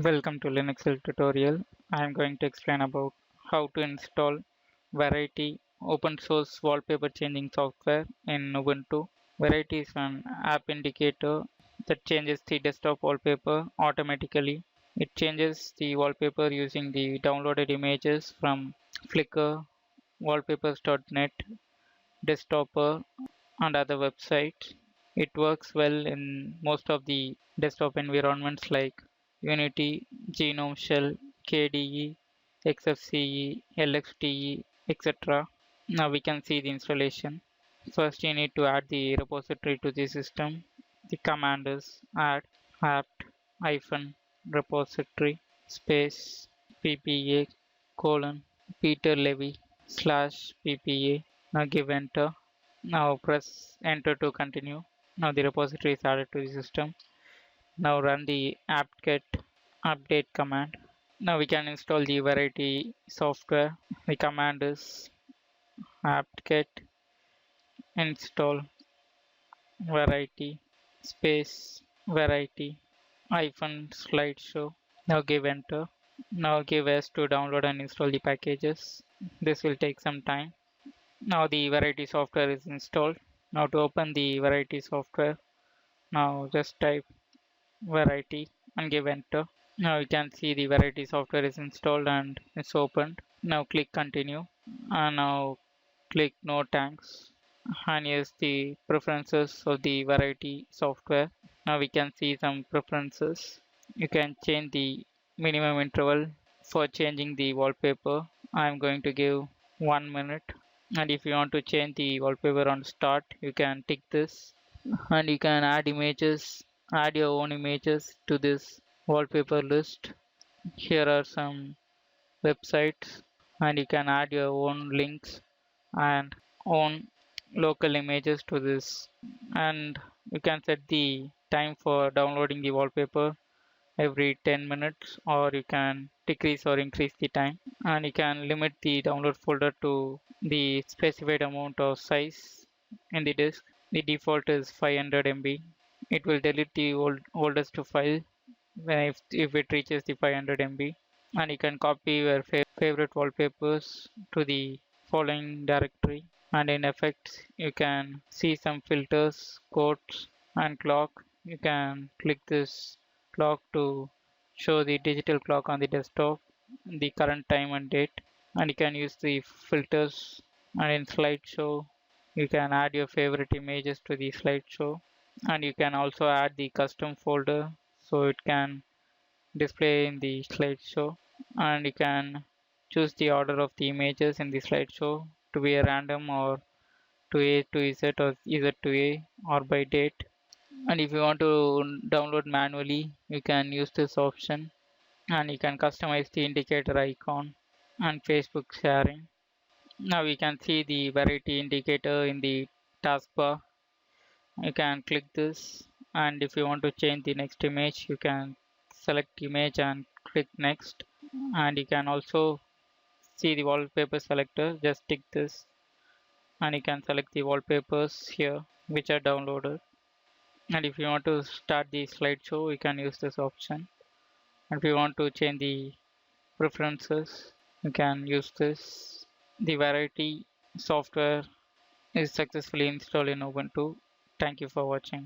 Welcome to Linuxel tutorial. I am going to explain about how to install Variety open source wallpaper changing software in Ubuntu. Variety is an app indicator that changes the desktop wallpaper automatically. It changes the wallpaper using the downloaded images from Flickr, wallpapers.net, Desktopper, and other websites. It works well in most of the desktop environments like Unity, Genome Shell, KDE, XFCE, LXDE, etc. Now we can see the installation. First you need to add the repository to the system. The command is add apt-repository space ppa Peter Levy /ppa. Now give enter. Now press enter to continue. Now the repository is added to the system. Now run the apt-get update command. Now we can install the Variety software. The command is apt-get install Variety space Variety -slideshow. Now give enter. Now give S to download and install the packages. This will take some time. Now the Variety software is installed. Now to open the Variety software, now just type Variety and give enter. Now you can see the Variety software is installed and it's opened. Now click continue and now click no thanks, and here's the preferences of the Variety software. Now we can see some preferences. You can change the minimum interval for changing the wallpaper. I'm going to give 1 minute, and if you want to change the wallpaper on start, you can tick this, and you can add images, add your own images to this wallpaper list. Here are some websites, and you can add your own links and own local images to this, and you can set the time for downloading the wallpaper every 10 minutes, or you can decrease or increase the time, and you can limit the download folder to the specified amount of size in the disk. The default is 500 MB. It will delete the oldest file if it reaches the 500 MB, and you can copy your favorite wallpapers to the following directory. And in effects you can see some filters, quotes, and clock. You can click this clock to show the digital clock on the desktop, the current time and date, and you can use the filters. And in slideshow you can add your favorite images to the slideshow, and you can also add the custom folder so it can display in the slideshow, and you can choose the order of the images in the slideshow to be a random, or to A to Z, or Z to A, or by date. And if you want to download manually, you can use this option, and you can customize the indicator icon and Facebook sharing. Now we can see the Variety indicator in the taskbar. You can click this, and if you want to change the next image, you can select image and click next. And you can also see the wallpaper selector. Just tick this, and you can select the wallpapers here which are downloaded. And if you want to start the slideshow, you can use this option. And if you want to change the preferences, you can use this. The Variety software is successfully installed in Ubuntu. Thank you for watching.